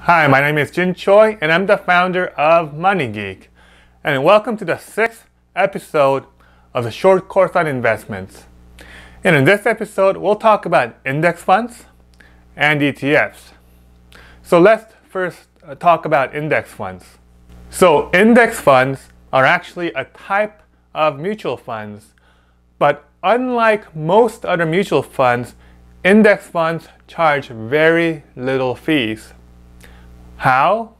Hi, my name is Jin Choi and I'm the founder of Money Geek. And welcome to the 6th episode of the short course on investments. And in this episode, we'll talk about index funds and ETFs. So let's first talk about index funds. So index funds are actually a type of mutual funds, but unlike most other mutual funds, index funds charge very little fees. How?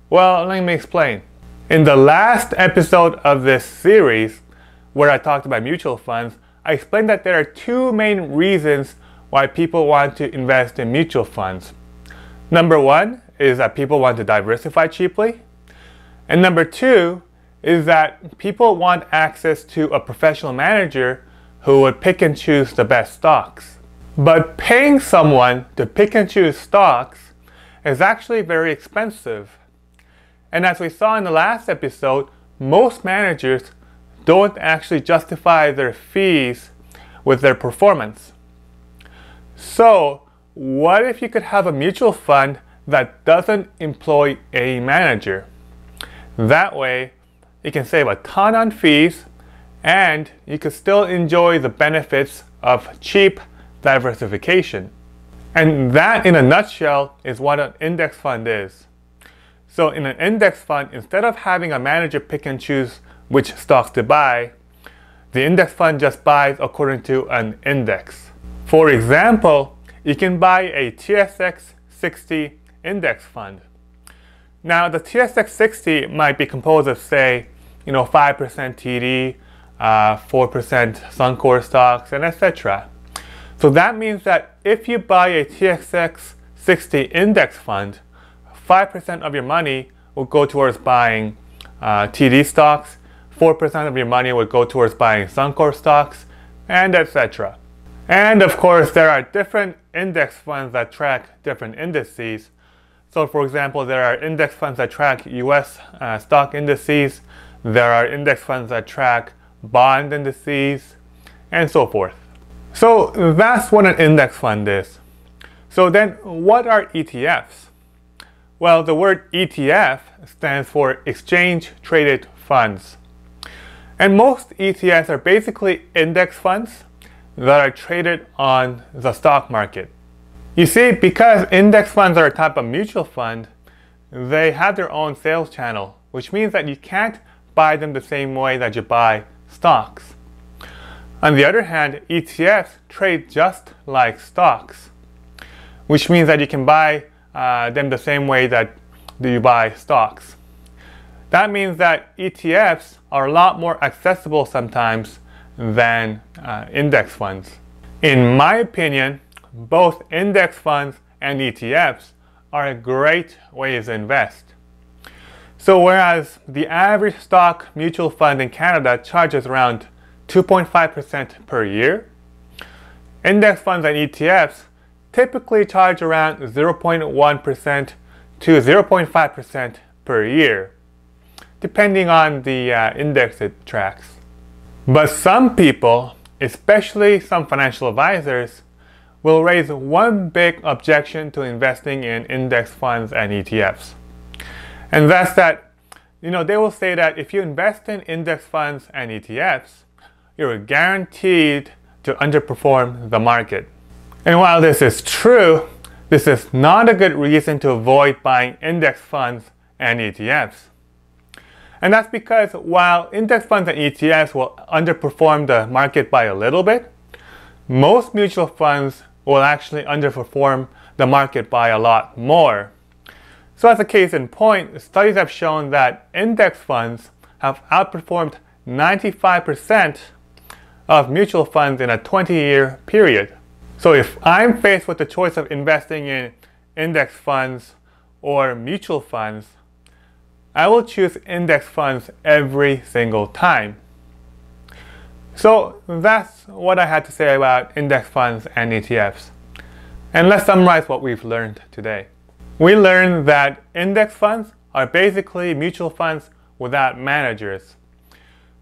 Well, let me explain. In the last episode of this series, where I talked about mutual funds, I explained that there are two main reasons why people want to invest in mutual funds. Number one is that people want to diversify cheaply. And number two is that people want access to a professional manager who would pick and choose the best stocks. But paying someone to pick and choose stocks is actually very expensive. And as we saw in the last episode, most managers don't actually justify their fees with their performance. So, what if you could have a mutual fund that doesn't employ a manager? That way, you can save a ton on fees and you can still enjoy the benefits of cheap diversification. And that, in a nutshell, is what an index fund is. So in an index fund, instead of having a manager pick and choose which stocks to buy, the index fund just buys according to an index. For example, you can buy a TSX 60 index fund. Now the TSX 60 might be composed of, say, 5% TD, 4% Suncor stocks, and etc. So that means that if you buy a TSX 60 index fund, 5% of your money will go towards buying TD stocks, 4% of your money would go towards buying Suncor stocks, and etc. And of course, there are different index funds that track different indices. So for example, there are index funds that track US stock indices, there are index funds that track bond indices, and so forth. So that's what an index fund is. So then what are ETFs? Well, the word ETF stands for exchange traded funds. And most ETFs are basically index funds that are traded on the stock market. You see, because index funds are a type of mutual fund, they have their own sales channel, which means that you can't buy them the same way that you buy stocks. On the other hand, ETFs trade just like stocks, which means that you can buy them the same way that you buy stocks. That means that ETFs are a lot more accessible sometimes than index funds. In my opinion, both index funds and ETFs are a great way to invest. So whereas the average stock mutual fund in Canada charges around 2.5% per year, index funds and ETFs typically charge around 0.1% to 0.5% per year, depending on the index it tracks. But some people, especially some financial advisors, will raise one big objection to investing in index funds and ETFs. And that's that, they will say that if you invest in index funds and ETFs, you're guaranteed to underperform the market. And while this is true, this is not a good reason to avoid buying index funds and ETFs. And that's because while index funds and ETFs will underperform the market by a little bit, most mutual funds will actually underperform the market by a lot more. So as a case in point, studies have shown that index funds have outperformed 95% of mutual funds in a 20-year period. So if I'm faced with the choice of investing in index funds or mutual funds, I will choose index funds every single time. So that's what I had to say about index funds and ETFs. And let's summarize what we've learned today. We learned that index funds are basically mutual funds without managers.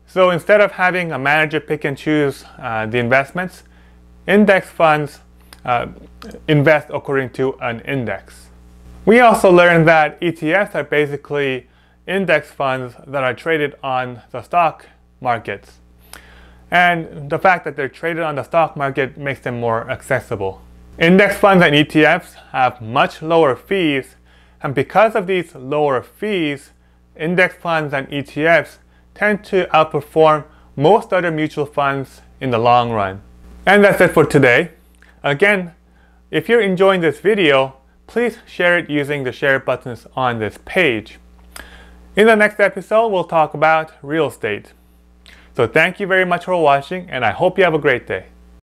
So instead of having a manager pick and choose the investments, index funds invest according to an index. We also learned that ETFs are basically index funds that are traded on the stock markets. And the fact that they're traded on the stock market makes them more accessible. Index funds and ETFs have much lower fees, and because of these lower fees, index funds and ETFs tend to outperform most other mutual funds in the long run. And that's it for today. Again, if you're enjoying this video, please share it using the share buttons on this page. In the next episode, we'll talk about real estate. So thank you very much for watching, and I hope you have a great day.